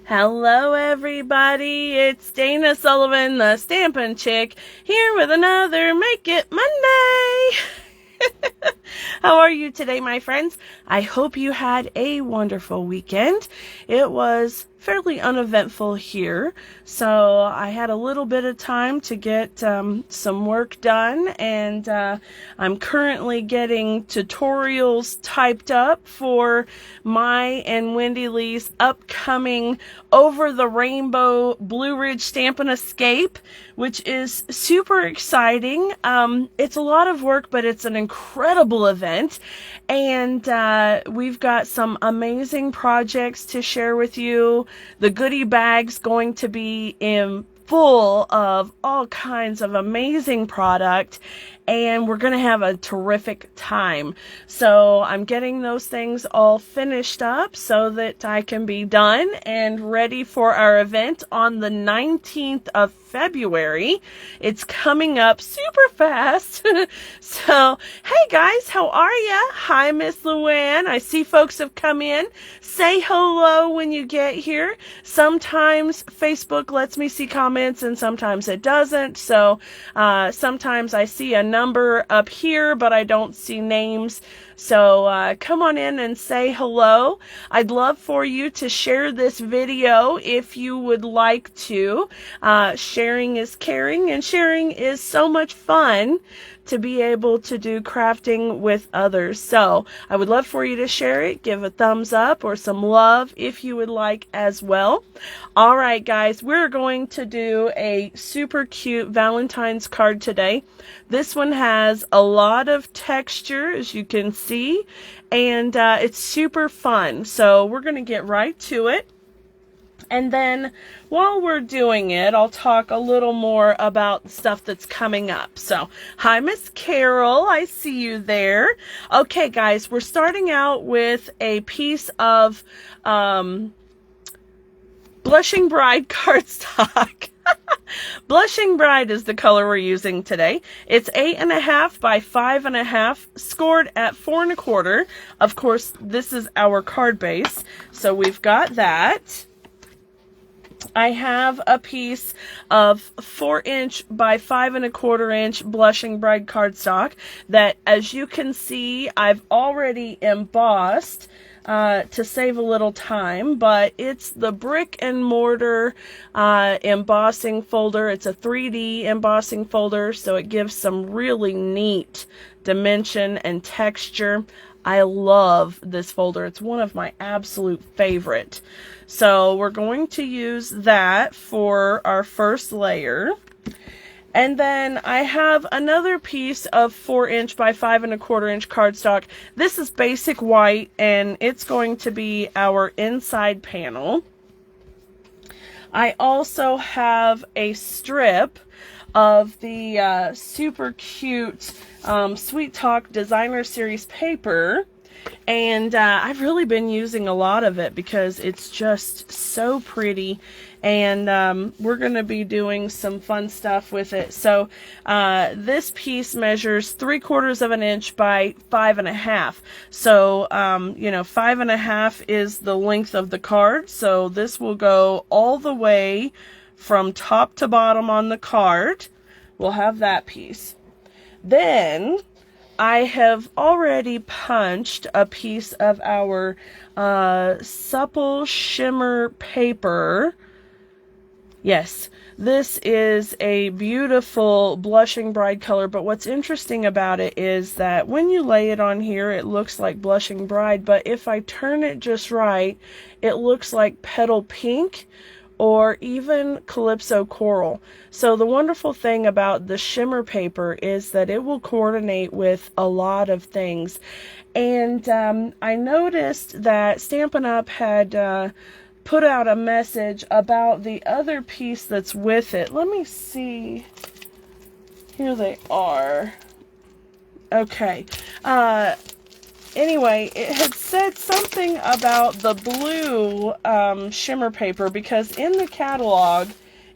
Hello everybody, it's Dana Sullivan, the Stampin' Chick, here with another Make It Monday! How are you today, my friends? I hope you had a wonderful weekend. It was fairly uneventful here, so I had a little bit of time to get some work done, and I'm currently getting tutorials typed up for my and Wendy Lee's upcoming Over the Rainbow Blue Ridge Stampin' Escape, which is super exciting. It's a lot of work, but it's an incredible event, and we've got some amazing projects to share with you. The goodie bag's going to be full of all kinds of amazing product, and we're going to have a terrific time. So I'm getting those things all finished up so that I can be done and ready for our event on the 19th of February. It's coming up super fast. So, hey guys, how are ya? Hi, Miss Luann. I see folks have come in. Say hello when you get here. Sometimes Facebook lets me see comments and sometimes it doesn't. So sometimes I see a number up here, but I don't see names. So come on in and say hello. I'd love for you to share this video if you would like to. Sharing is caring, and sharing is so much fun to be able to do crafting with others. So I would love for you to share it, give a thumbs up or some love if you would like as well. All right, guys, we're going to do a super cute Valentine's card today. This one has a lot of texture, as you can see, and it's super fun. So we're going to get right to it. And then while we're doing it, I'll talk a little more about the stuff that's coming up. So, hi, Miss Carol. I see you there. Okay, guys, we're starting out with a piece of Blushing Bride cardstock. Blushing Bride is the color we're using today. It's 8.5 by 5.5, scored at 4 1/4. Of course, this is our card base, so we've got that. I have a piece of 4" by 5 1/4" Blushing Bride cardstock that, as you can see, I've already embossed to save a little time, but it's the brick and mortar embossing folder. It's a 3D embossing folder, so it gives some really neat dimension and texture. I love this folder. It's one of my absolute favorite. So we're going to use that for our first layer. And then I have another piece of 4" by 5 1/4" cardstock. This is basic white, and it's going to be our inside panel. I also have a strip of the super cute Sweet Talk Designer Series paper, and I've really been using a lot of it because it's just so pretty, and we're going to be doing some fun stuff with it. So this piece measures 3/4 inch by 5.5. So you know, 5.5 is the length of the card, so this will go all the way from top to bottom on the card. We'll have that piece. Then I have already punched a piece of our supple shimmer paper. Yes, this is a beautiful Blushing Bride color, but what's interesting about it is that when you lay it on here, it looks like Blushing Bride, but if I turn it just right, it looks like Petal Pink or even Calypso Coral. So the wonderful thing about the shimmer paper is that it will coordinate with a lot of things. And I noticed that Stampin' Up! Had put out a message about the other piece that's with it. Let me see. Here they are. Okay. Anyway, it had said something about the blue shimmer paper, because in the catalog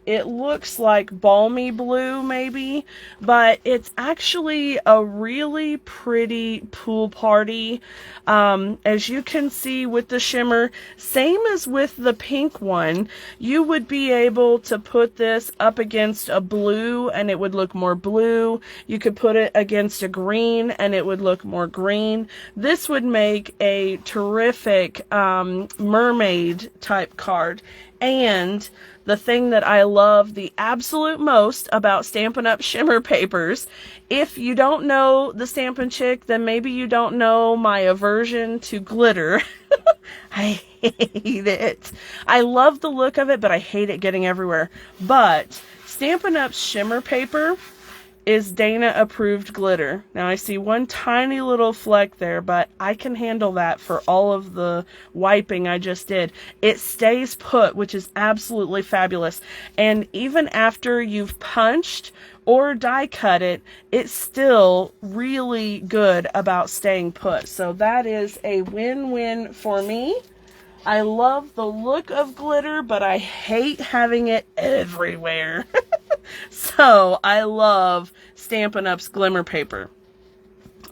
it looks like balmy blue maybe, but it's actually a really pretty pool party. As you can see with the shimmer, same as with the pink one, you would be able to put this up against a blue and it would look more blue. You could put it against a green and it would look more green. This would make a terrific mermaid type card. And the thing that I love the absolute most about Stampin' Up! Shimmer papers, if you don't know the Stampin' Chick, then maybe you don't know my aversion to glitter. I hate it. I love the look of it, but I hate it getting everywhere. But Stampin' Up's shimmer paper is Dana approved glitter. Now I see one tiny little fleck there, but I can handle that for all of the wiping I just did. It stays put, which is absolutely fabulous. And even after you've punched or die cut it, it's still really good about staying put. So that is a win-win for me. I love the look of glitter, but I hate having it everywhere. So I love Stampin' Up's glimmer paper.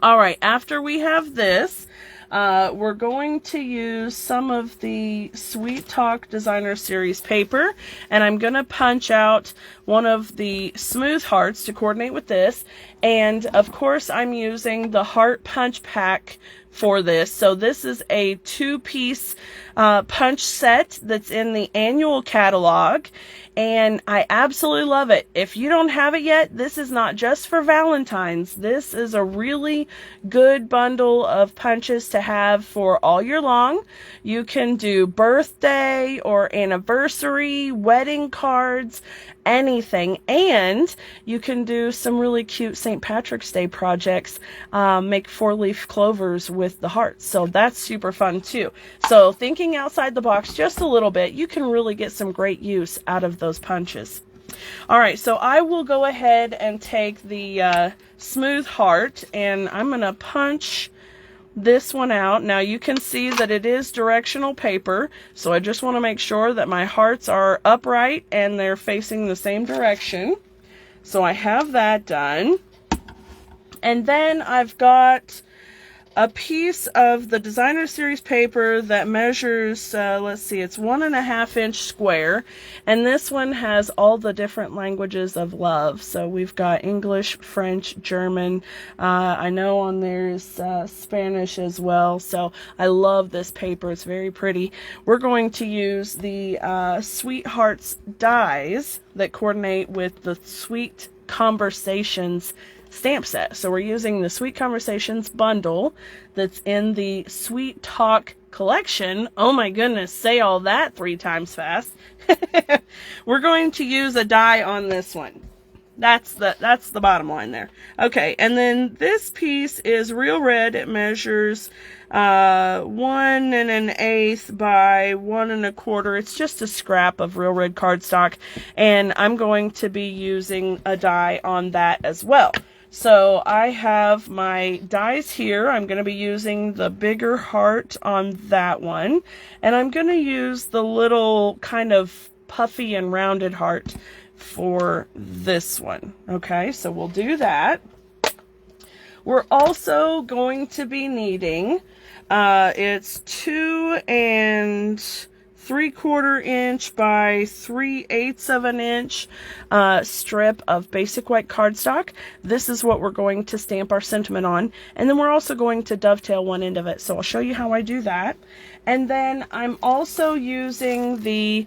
All right, after we have this, we're going to use some of the Sweet Talk Designer Series paper, and I'm going to punch out one of the smooth hearts to coordinate with this. And of course, I'm using the heart punch pack for this. So this is a 2-piece punch set that's in the annual catalog, and I absolutely love it. If you don't have it yet, this is not just for Valentine's. This is a really good bundle of punches to have for all year long. You can do birthday or anniversary, wedding cards, anything. And you can do some really cute St. Patrick's Day projects, make 4-leaf clovers with the hearts. So that's super fun too. So thinking outside the box just a little bit, you can really get some great use out of those punches. All right, so I will go ahead and take the smooth heart, and I'm going to punch this one out. Now you can see that it is directional paper, so I just want to make sure that my hearts are upright and they're facing the same direction. So I have that done. And then I've got a piece of the Designer Series paper that measures, let's see, it's 1.5-inch square, and this one has all the different languages of love. So we've got English, French, German, I know on there's Spanish as well. So I love this paper, it's very pretty. We're going to use the Sweethearts dies that coordinate with the Sweet Conversations stamp set. So we're using the Sweet Conversations bundle that's in the Sweet Talk collection. Oh my goodness, say all that 3 times fast. We're going to use a die on this one. That's the bottom line there. Okay, and then this piece is real red. It measures 1 1/8 by 1 1/4. It's just a scrap of real red cardstock, and I'm going to be using a die on that as well. So I have my dies here. I'm going to be using the bigger heart on that one, and I'm going to use the little kind of puffy and rounded heart for this one. Okay, so we'll do that. We're also going to be needing, it's 2 3/4 inch by 3/8 of an inch strip of basic white cardstock. This is what we're going to stamp our sentiment on, and then we're also going to dovetail one end of it. So I'll show you how I do that. And then I'm also using the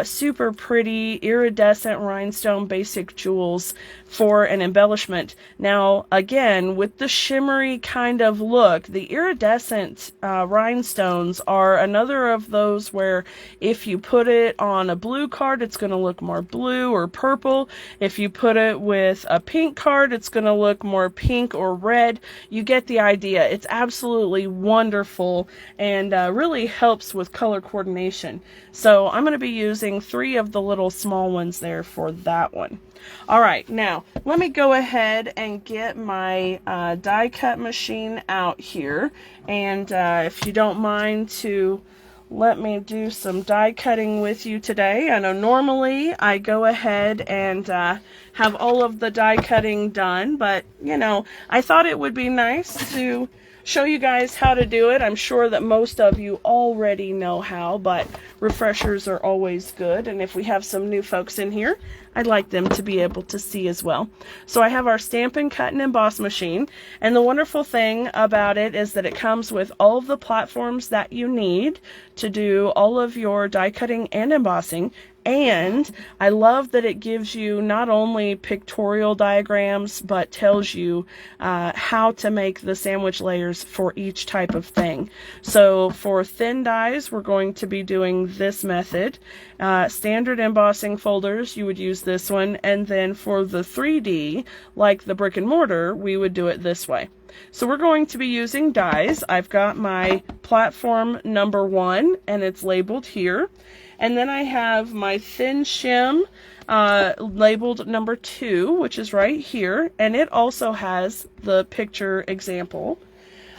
super pretty iridescent rhinestone basic jewels for an embellishment. Now, again, with the shimmery kind of look, the iridescent rhinestones are another of those where if you put it on a blue card, it's going to look more blue or purple. If you put it with a pink card, it's going to look more pink or red. You get the idea. It's absolutely wonderful and really helps with color coordination. So I'm going to be using 3 of the little small ones there for that one. All right, now let me go ahead and get my die cut machine out here, and if you don't mind to let me do some die cutting with you today. I know normally I go ahead and have all of the die cutting done, but you know, I thought it would be nice to show you guys how to do it. I'm sure that most of you already know how, but refreshers are always good, and if we have some new folks in here, I'd like them to be able to see as well. So I have our Stampin' Cut and Emboss machine, and the wonderful thing about it is that it comes with all of the platforms that you need to do all of your die cutting and embossing. And I love that it gives you not only pictorial diagrams, but tells you how to make the sandwich layers for each type of thing. So for thin dies, we're going to be doing this method. Standard embossing folders, you would use this one. And then for the 3D, like the brick and mortar, we would do it this way. So we're going to be using dies. I've got my platform number 1, and it's labeled here. And then I have my thin shim labeled number 2, which is right here, and it also has the picture example.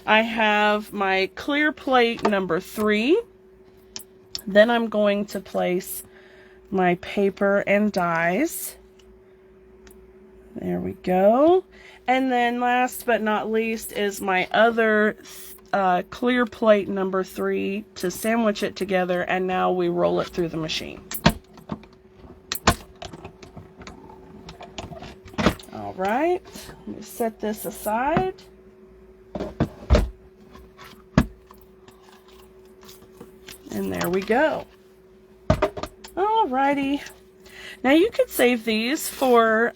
I have my clear plate number 3. Then I'm going to place my paper and dies. There we go. And then last but not least is my other clear plate number 3 to sandwich it together, and now we roll it through the machine. All right, let me set this aside. And there we go. All righty. Now you could save these for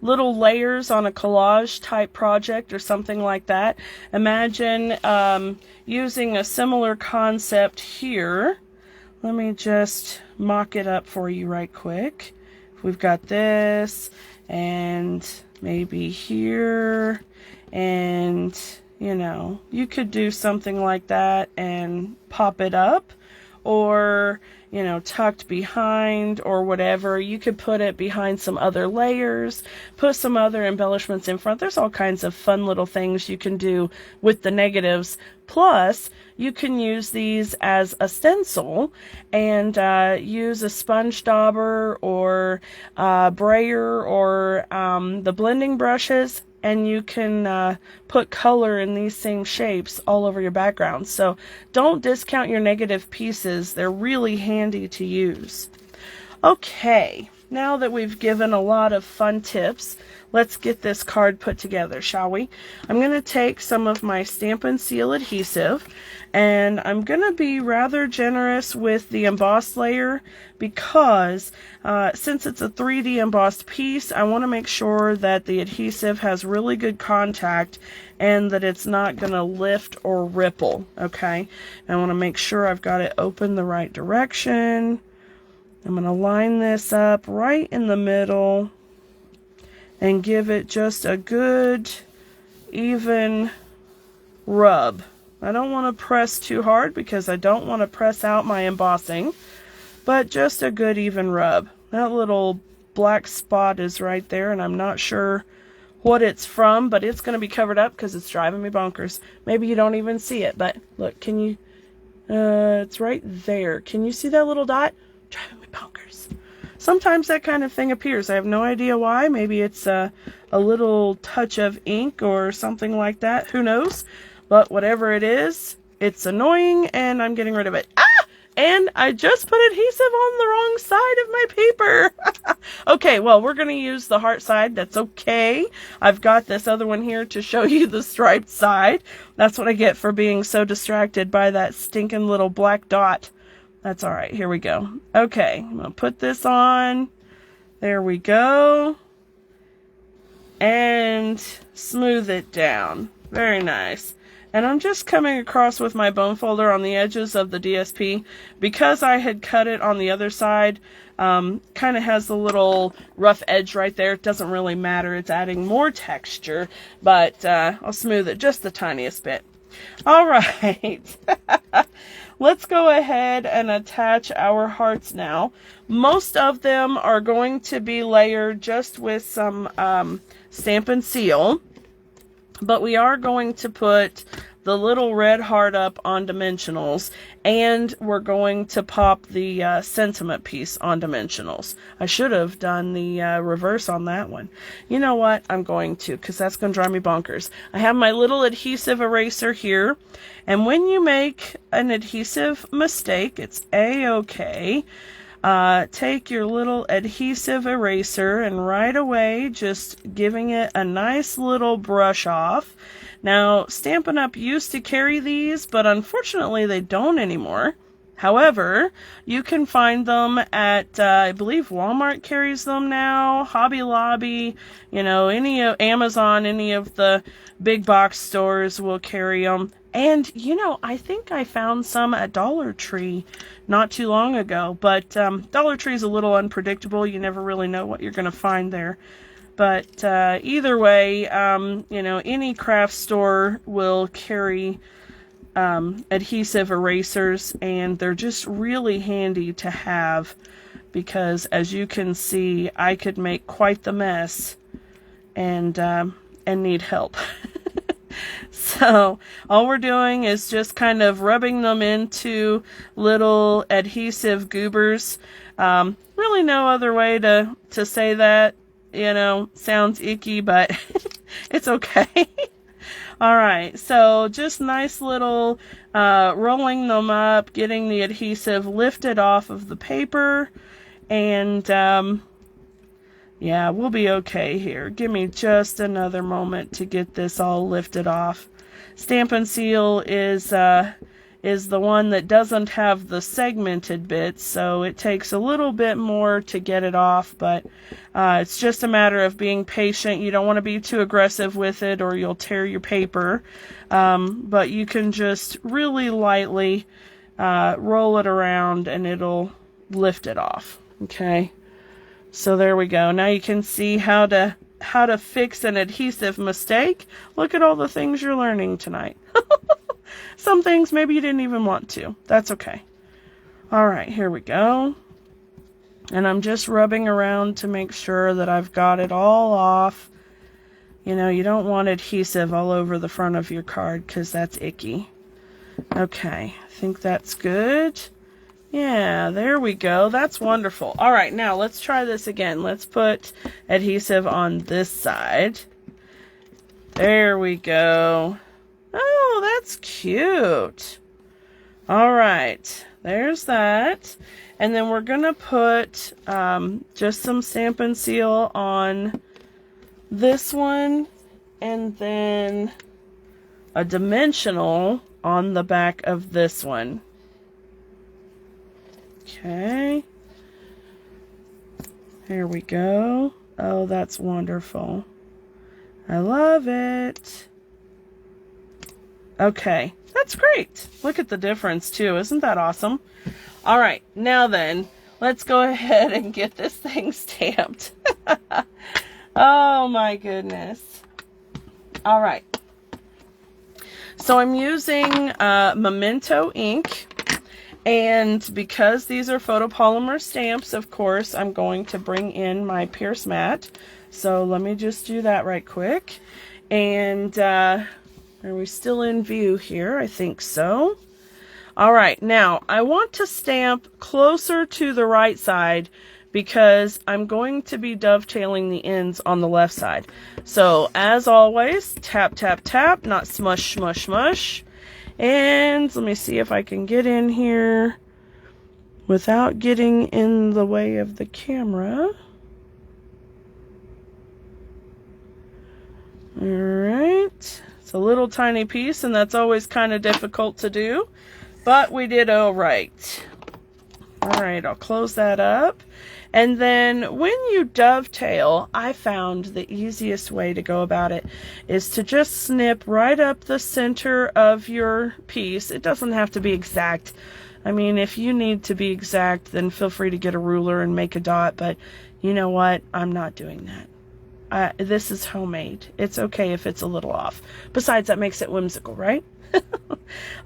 little layers on a collage type project or something like that. Imagine using a similar concept here. Let me just mock it up for you right quick. We've got this, and maybe here, and you know, you could do something like that and pop it up, or you know, tucked behind or whatever. You could put it behind some other layers, put some other embellishments in front. There's all kinds of fun little things you can do with the negatives. Plus, you can use these as a stencil and use a sponge dauber or brayer or the blending brushes, and you can put color in these same shapes all over your background. So don't discount your negative pieces. They're really handy to use. Okay, now that we've given a lot of fun tips, let's get this card put together, shall we? I'm going to take some of my Stampin' Seal adhesive, and I'm going to be rather generous with the embossed layer because since it's a 3D embossed piece, I want to make sure that the adhesive has really good contact and that it's not going to lift or ripple, okay? I want to make sure I've got it open the right direction. I'm going to line this up right in the middle and give it just a good even rub. I don't want to press too hard because I don't want to press out my embossing, but just a good even rub. That little black spot is right there, and I'm not sure what it's from, but it's going to be covered up because it's driving me bonkers. Maybe you don't even see it, but look, can you, it's right there. Can you see that little dot? Driving me bonkers. Sometimes that kind of thing appears. I have no idea why. Maybe it's a little touch of ink or something like that. Who knows? But whatever it is, it's annoying, and I'm getting rid of it. Ah! And I just put adhesive on the wrong side of my paper. Okay, well, we're going to use the heart side. That's okay. I've got this other one here to show you the striped side. That's what I get for being so distracted by that stinking little black dot. That's all right. Here we go. Okay, I'm going to put this on. There we go. And smooth it down. Very nice. And I'm just coming across with my bone folder on the edges of the DSP because I had cut it on the other side. Kind of has a little rough edge right there. It doesn't really matter. It's adding more texture, but I'll smooth it just the tiniest bit. All right. Let's go ahead and attach our hearts now. Most of them are going to be layered just with some Stampin' Seal, but we are going to put the little red heart up on dimensionals, and we're going to pop the sentiment piece on dimensionals. I should have done the reverse on that one. You know what? I'm going to, because that's going to drive me bonkers. I have my little adhesive eraser here, and when you make an adhesive mistake, it's A-okay. Take your little adhesive eraser and right away just giving it a nice little brush off. Now, Stampin' Up! Used to carry these, but unfortunately they don't anymore. However, you can find them at, I believe Walmart carries them now, Hobby Lobby, you know, any of Amazon, any of the big box stores will carry them. And, you know, I think I found some at Dollar Tree not too long ago, but Dollar Tree is a little unpredictable. You never really know what you're going to find there. But either way, you know, any craft store will carry adhesive erasers, and they're just really handy to have because, as you can see, I could make quite the mess and need help. So all we're doing is just kind of rubbing them into little adhesive goobers. Really no other way to say that. You know, sounds icky, but it's okay. All right, so just nice little rolling them up, getting the adhesive lifted off of the paper, and yeah, we'll be okay here. Give me just another moment to get this all lifted off. Stampin' Seal is the one that doesn't have the segmented bits, so it takes a little bit more to get it off, but it's just a matter of being patient. You don't want to be too aggressive with it or you'll tear your paper, but you can just really lightly roll it around and it'll lift it off. Okay, so there we go. Now you can see how to fix an adhesive mistake. Look at all the things you're learning tonight. Some things maybe you didn't even want to. That's okay. All right, here we go. And I'm just rubbing around to make sure that I've got it all off. You know, you don't want adhesive all over the front of your card because that's icky. Okay, I think that's good. Yeah, there we go. That's wonderful. All right, now let's try this again. Let's put adhesive on this side. There we go. Oh, that's cute. All right, there's that. And then we're going to put just some Stampin' Seal on this one, and then a dimensional on the back of this one. Okay. Here we go. Oh, that's wonderful. I love it. Okay, that's great. Look at the difference too. Isn't that awesome? All right, now then, let's go ahead and get this thing stamped. Oh my goodness. All right. So I'm using Memento ink. And because these are photopolymer stamps, of course, I'm going to bring in my Pierce mat. So let me just do that right quick. And are we still in view here? I think so. All right, now I want to stamp closer to the right side because I'm going to be dovetailing the ends on the left side. So as always, tap, tap, tap, not smush, smush, smush. And let me see if I can get in here without getting in the way of the camera. All right. It's a little tiny piece, and that's always kind of difficult to do, but we did all right. All right, I'll close that up. And then when you dovetail, I found the easiest way to go about it is to just snip right up the center of your piece. It doesn't have to be exact. I mean, if you need to be exact, then feel free to get a ruler and make a dot, but you know what? I'm not doing that. This is homemade. It's okay if it's a little off. Besides, that makes it whimsical, right?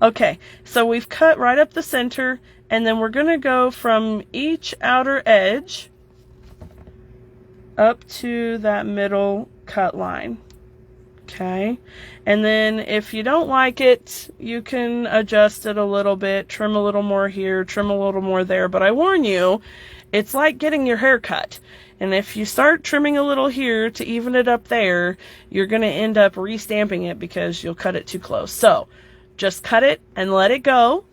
Okay, so we've cut right up the center, and then we're going to go from each outer edge up to that middle cut line. Okay, and then if you don't like it, you can adjust it a little bit, trim a little more here, trim a little more there. But I warn you, it's like getting your hair cut. And if you start trimming a little here to even it up there, you're going to end up re-stamping it because you'll cut it too close. So just cut it and let it go.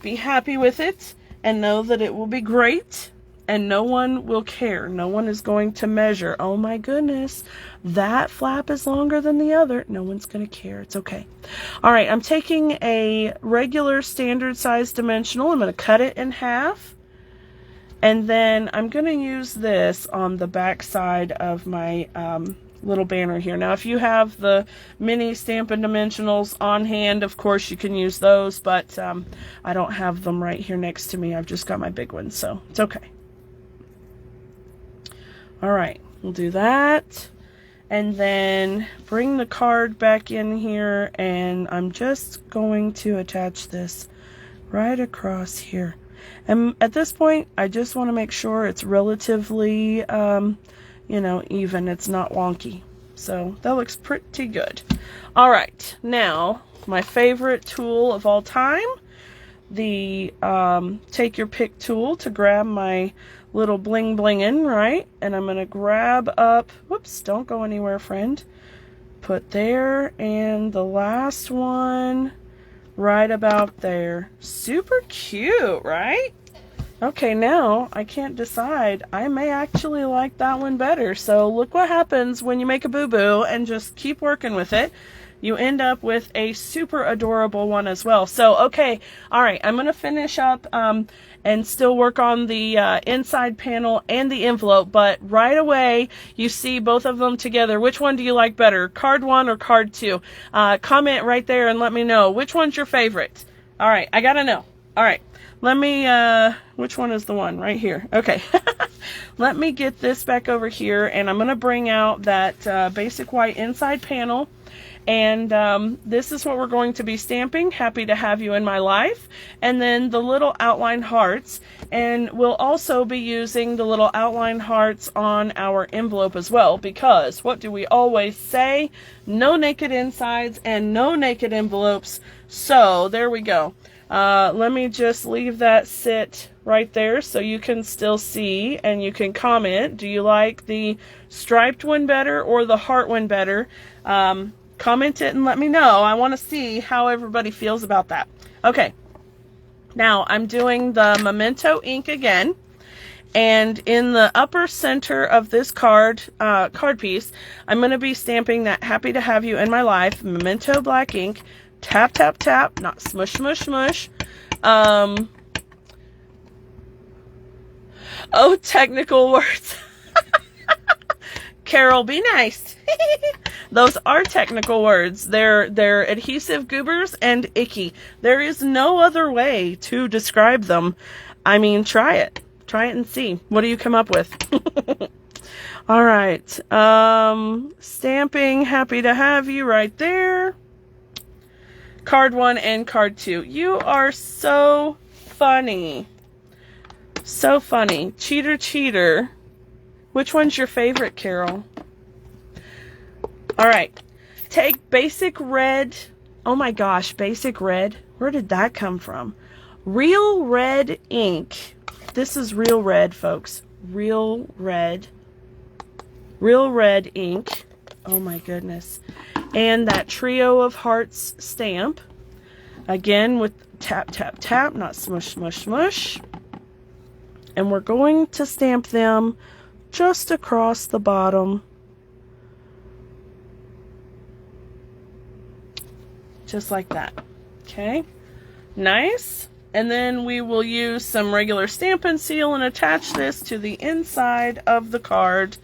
Be happy with it and know that it will be great. And no one will care. No one is going to measure, oh my goodness, that flap is longer than the other. No one's going to care. It's okay. All right, I'm taking a regular standard size dimensional. I'm going to cut it in half. And then I'm going to use this on the back side of my little banner here. Now, if you have the mini Stampin' dimensionals on hand, of course you can use those, but I don't have them right here next to me. I've just got my big ones, so it's okay. All right, we'll do that. And then bring the card back in here, and I'm just going to attach this right across here. And at this point, I just want to make sure it's relatively, you know, even. It's not wonky. So that looks pretty good. All right, now my favorite tool of all time, the take your pick tool to grab my little bling blingin', right? And I'm gonna grab up, whoops, don't go anywhere, friend. Put there, and the last one right about there. Super cute, right? Okay, now I can't decide. I may actually like that one better. So look what happens when you make a boo-boo and just keep working with it. You end up with a super adorable one as well. So, okay, all right, I'm going to finish up and still work on the inside panel and the envelope, but right away you see both of them together. Which one do you like better, card 1 or card 2? Comment right there and let me know. Which one's your favorite? All right, I got to know. All right, let me, which one is the one? Right here. Okay. Let me get this back over here, and I'm going to bring out that basic white inside panel. And this is what we're going to be stamping. Happy to have you in my life. And then the little outline hearts. And we'll also be using the little outline hearts on our envelope as well. Because what do we always say? No naked insides and no naked envelopes. So there we go. Let me just leave that sit right there so you can still see and you can comment. Do you like the striped one better or the heart one better? Comment it and let me know. I want to see how everybody feels about that. Okay, now I'm doing the Memento ink again, and in the upper center of this card piece, I'm going to be stamping that Happy to Have You in My Life Memento black ink. Tap, tap, tap, not smush, smush, smush. Oh, technical words. Carol, be nice. Those are technical words. They're adhesive goobers and icky. There is no other way to describe them. I mean, try it. Try it and see. What do you come up with? All right. Stamping Happy to Have You right there. Card 1 and card 2. You are so funny. So funny. Cheater, cheater. Which one's your favorite, Carol? All right. Take basic red. Oh my gosh, basic red. Where did that come from? Real red ink. This is real red, folks. Real red. Real red ink. Oh my goodness. And that Trio of Hearts stamp. Again with tap, tap, tap, not smush, smush, smush. And we're going to stamp them just across the bottom. Just like that. Okay. Nice. And then we will use some regular Stampin' Seal and attach this to the inside of the card.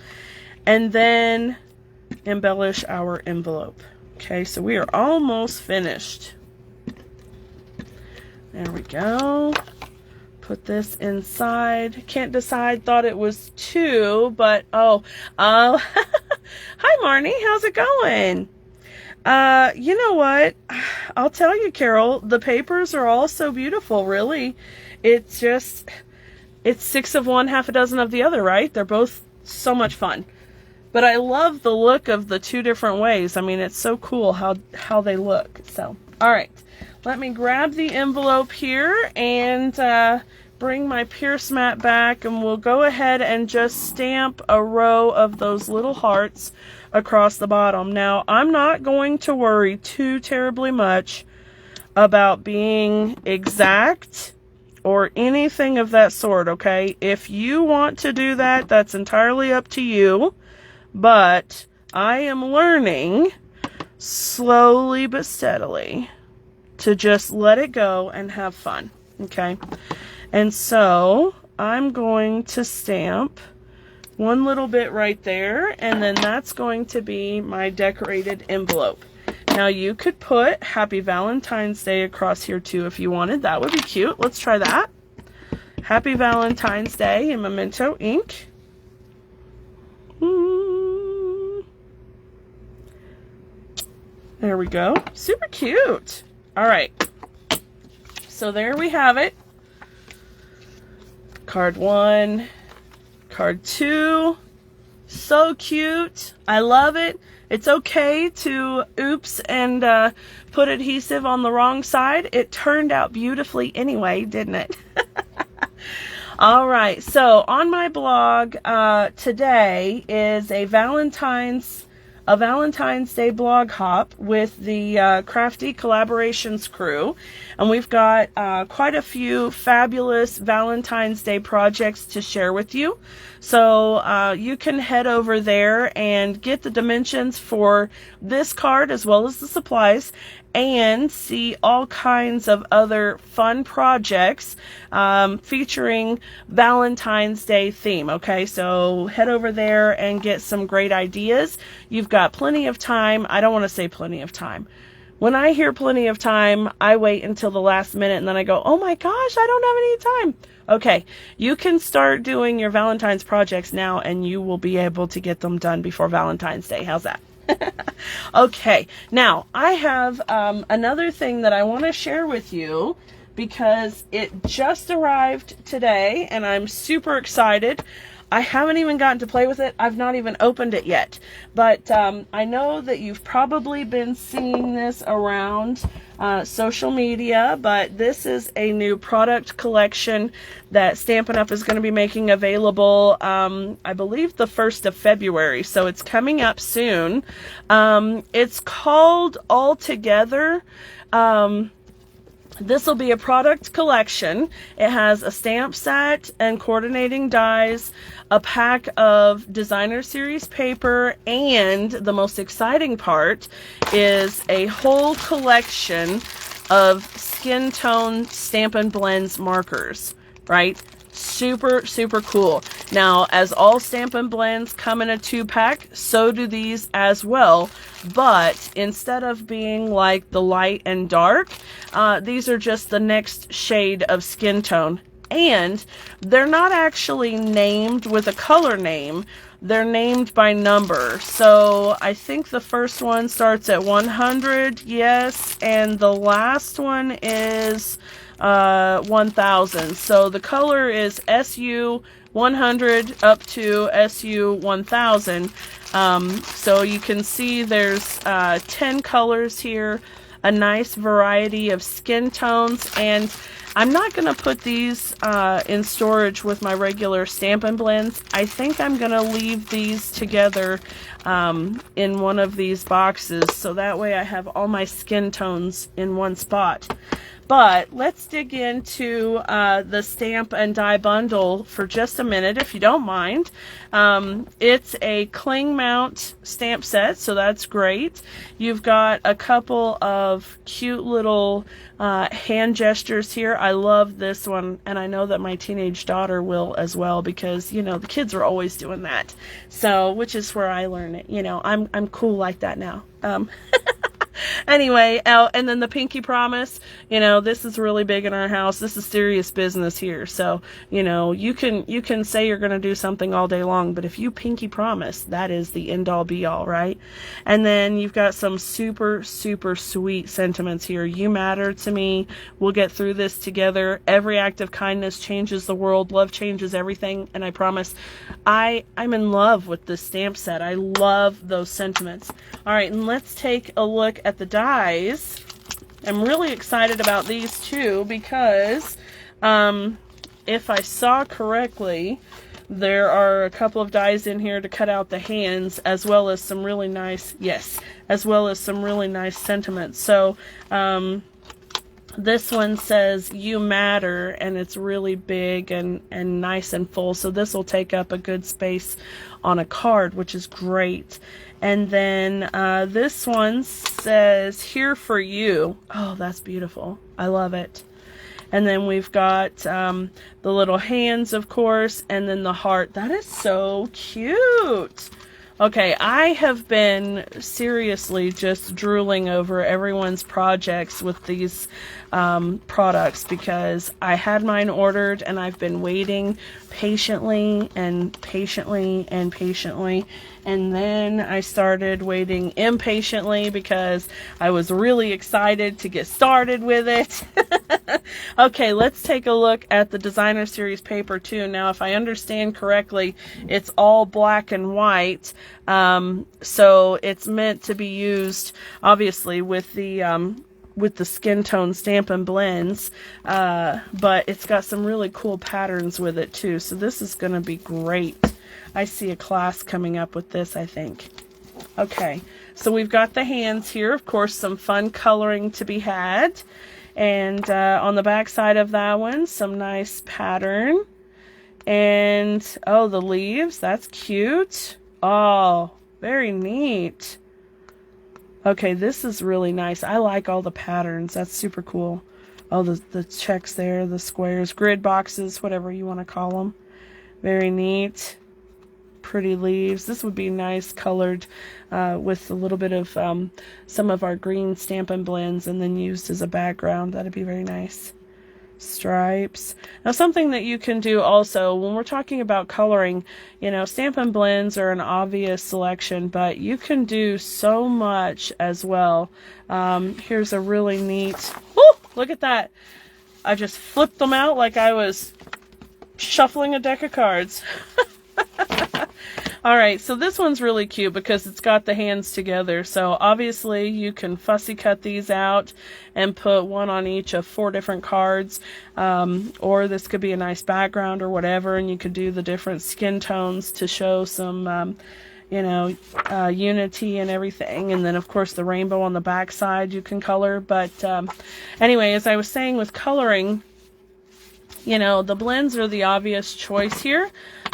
And then embellish our envelope. Okay, so we are almost finished. There we go. Put this inside. Can't decide, thought it was 2, but hi Marnie, how's it going? You know what? I'll tell you, Carol, the papers are all so beautiful, really. It's 6 of one, half a dozen of the other, right? They're both so much fun. But I love the look of the two different ways. I mean, it's so cool how they look. So, all right. Let me grab the envelope here and bring my Pierce mat back, and we'll go ahead and just stamp a row of those little hearts across the bottom. Now, I'm not going to worry too terribly much about being exact or anything of that sort, okay? If you want to do that, that's entirely up to you, but I am learning slowly but steadily to just let it go and have fun, okay? And so I'm going to stamp one little bit right there, and then that's going to be my decorated envelope. Now you could put Happy Valentine's Day across here too if you wanted. That would be cute. Let's try that. Happy Valentine's Day in Memento ink. There we go. Super cute. All right. So there we have it. Card 1, card 2. So cute. I love it. It's okay to oops and put adhesive on the wrong side. It turned out beautifully anyway, didn't it? All right, so on my blog today is a Valentine's Day blog hop with the Crafty Collaborations crew, and we've got quite a few fabulous Valentine's Day projects to share with you. So you can head over there and get the dimensions for this card as well as the supplies, and see all kinds of other fun projects featuring Valentine's Day theme. Okay, so head over there and get some great ideas. You've got plenty of time. I don't want to say plenty of time. When I hear plenty of time, I wait until the last minute and then I go, oh my gosh, I don't have any time. Okay, you can start doing your Valentine's projects now and you will be able to get them done before Valentine's Day. How's that? Okay, now I have another thing that I want to share with you because it just arrived today and I'm super excited. I haven't even gotten to play with it. I've not even opened it yet. But I know that you've probably been seeing this around social media, but this is a new product collection that Stampin' Up! Is going to be making available, I believe, the 1st of February. So it's coming up soon. It's called All Together. This will be a product collection. It has a stamp set and coordinating dies, a pack of designer series paper, and the most exciting part is a whole collection of skin tone Stampin' Blends markers, right? Super, super cool. Now, as all Stampin' Blends come in a 2-pack, so do these as well. But instead of being like the light and dark, these are just the next shade of skin tone. And they're not actually named with a color name. They're named by number. So I think the first one starts at 100, yes, and the last one is 1000. So the color is SU 100 up to SU 1000. So you can see there's 10 colors here, a nice variety of skin tones, and I'm not going to put these in storage with my regular Stampin' Blends. I think I'm going to leave these together in one of these boxes, so that way I have all my skin tones in one spot. But let's dig into the stamp and die bundle for just a minute, if you don't mind. It's a cling mount stamp set, so that's great. You've got a couple of cute little hand gestures here. I love this one, and I know that my teenage daughter will as well, because, you know, the kids are always doing that. So, which is where I learn it. You know, I'm cool like that now. Anyway, and then the pinky promise, you know, this is really big in our house. This is serious business here. So, you know, you can say you're going to do something all day long, but if you pinky promise, that is the end all be all, right? And then you've got some super, super sweet sentiments here. You matter to me. We'll get through this together. Every act of kindness changes the world. Love changes everything. And I promise I'm in love with this stamp set. I love those sentiments. All right, and let's take a look at the dies. I'm really excited about these too because if I saw correctly, there are a couple of dies in here to cut out the hands, as well as some really nice, as well as some really nice sentiments. So this one says you matter, and it's really big and nice and full, so this will take up a good space on a card, which is great. And then this one says here for you. Oh, that's beautiful. I love it. And then we've got the little hands, of course, and then the heart. That is so cute. Okay, I have been seriously just drooling over everyone's projects with these products because I had mine ordered and I've been waiting patiently and patiently and patiently. And then I started waiting impatiently because I was really excited to get started with it. Okay, let's take a look at the designer series paper too. Now, if I understand correctly, it's all black and white. So it's meant to be used obviously with the skin tone Stampin' blends, but it's got some really cool patterns with it too. So this is going to be great. I see a class coming up with this, I think. Okay, so we've got the hands here. Of course, some fun coloring to be had. And on the back side of that one, some nice pattern. And, oh, the leaves, that's cute. Oh, very neat. Okay, this is really nice. I like all the patterns. That's super cool. Oh, the checks there, the squares, grid boxes, whatever you want to call them. Very neat. Pretty leaves. This would be nice colored with a little bit of some of our green Stampin' blends and then used as a background. That'd be very nice. Stripes. Now, something that you can do also when we're talking about coloring, you know, Stampin' blends are an obvious selection, but you can do so much as well. Here's a really neat, oh, look at that. I just flipped them out like I was shuffling a deck of cards. All right, so this one's really cute because it's got the hands together. So obviously you can fussy cut these out and put one on each of 4 different cards. Or this could be a nice background or whatever, and you could do the different skin tones to show some, you know, unity and everything. And then, of course, the rainbow on the back side you can color. But anyway, as I was saying with coloring, you know, the blends are the obvious choice here.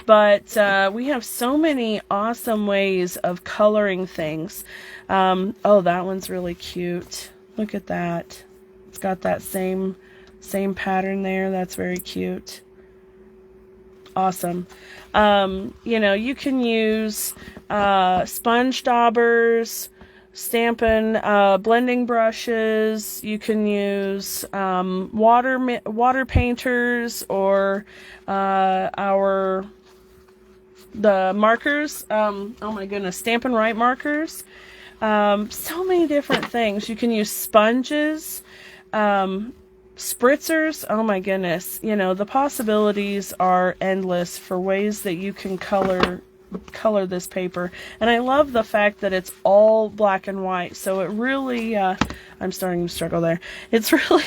But we have so many awesome ways of coloring things. Oh, that one's really cute. Look at that. It's got that same pattern there. That's very cute. Awesome. You know, you can use sponge daubers, Stampin' blending brushes. You can use water painters or the markers. Oh my goodness, Stampin' Right markers. So many different things. You can use sponges, spritzers. Oh my goodness, you know, the possibilities are endless for ways that you can color this paper. And I love the fact that it's all black and white, so it really I'm starting to struggle there. It's really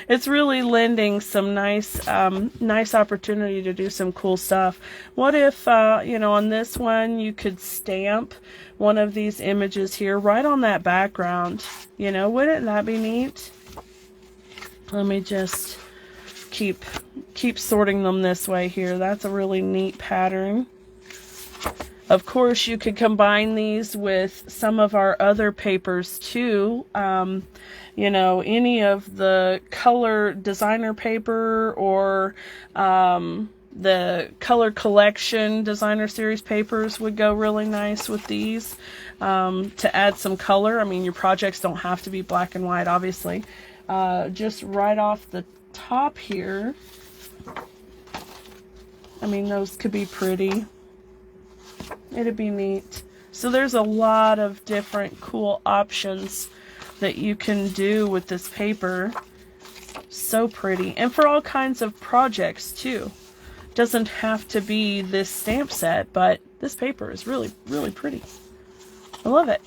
it's really lending some nice opportunity to do some cool stuff. What if you know, on this one you could stamp one of these images here right on that background? You know, wouldn't that be neat? Let me just keep sorting them this way here. That's a really neat pattern. Of course, you could combine these with some of our other papers too. You know, any of the color designer paper or The color collection designer series papers would go really nice with these to add some color. I mean, your projects don't have to be black and white, obviously. Just right off the top here, I mean, those could be pretty. It'd be neat. So there's a lot of different cool options that you can do with this paper. So pretty. And for all kinds of projects too. Doesn't have to be this stamp set, but this paper is really, really pretty. I love it.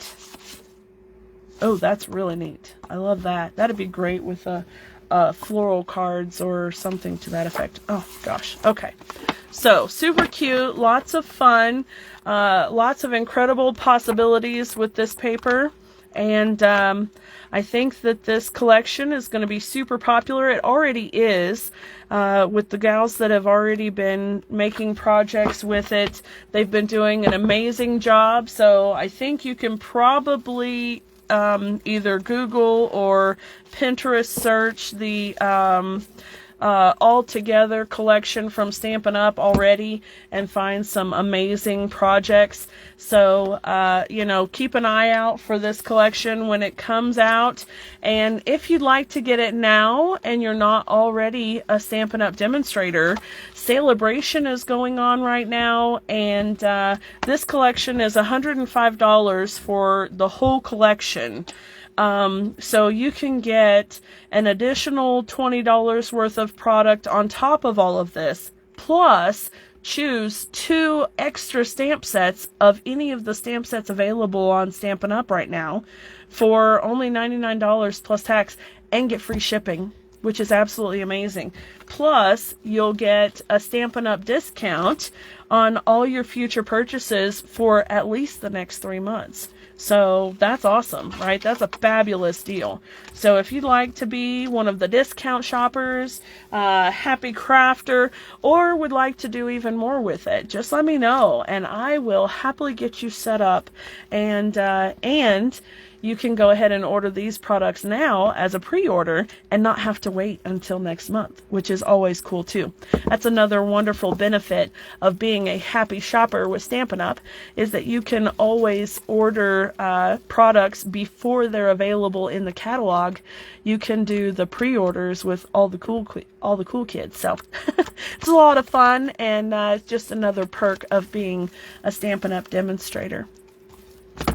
Oh, that's really neat. I love that. That'd be great with floral cards or something to that effect. Oh gosh. Okay. So super cute, lots of fun, lots of incredible possibilities with this paper. And I think that this collection is going to be super popular. It already is with the gals that have already been making projects with it. They've been doing an amazing job. So I think you can probably either Google or Pinterest search the all together collection from Stampin' Up! Already and find some amazing projects. So, you know, keep an eye out for this collection when it comes out. And if you'd like to get it now and you're not already a Stampin' Up! Demonstrator, Celebration is going on right now. And this collection is $105 for the whole collection. So you can get an additional $20 worth of product on top of all of this, plus choose 2 extra stamp sets of any of the stamp sets available on Stampin' Up! Right now for only $99 plus tax and get free shipping, which is absolutely amazing. Plus, you'll get a Stampin' Up! Discount on all your future purchases for at least the next 3 months. So that's awesome, right? That's a fabulous deal. So if you'd like to be one of the discount shoppers, happy crafter, or would like to do even more with it, just let me know and I will happily get you set up. And you can go ahead and order these products now as a pre-order and not have to wait until next month, which is always cool too. That's another wonderful benefit of being a happy shopper with Stampin' Up! Is that you can always order products before they're available in the catalog. You can do the pre-orders with all the cool kids. So it's a lot of fun, and it's just another perk of being a Stampin' Up! Demonstrator.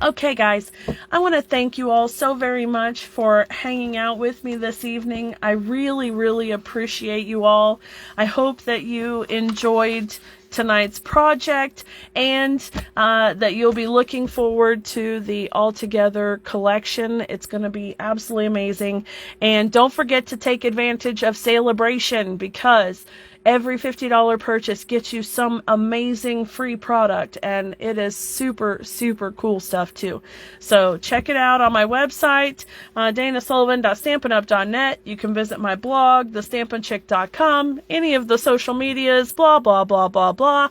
Okay, guys, I want to thank you all so very much for hanging out with me this evening. I really, really appreciate you all. I hope that you enjoyed tonight's project and that you'll be looking forward to the Altogether collection. It's going to be absolutely amazing. And don't forget to take advantage of Celebration, because every $50 purchase gets you some amazing free product, and it is super, super cool stuff too. So check it out on my website, danasullivan.stampinup.net. You can visit my blog, thestampinchick.com, any of the social medias, blah, blah, blah, blah, blah.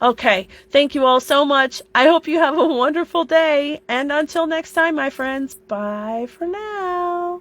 Okay, thank you all so much. I hope you have a wonderful day, and until next time, my friends, bye for now.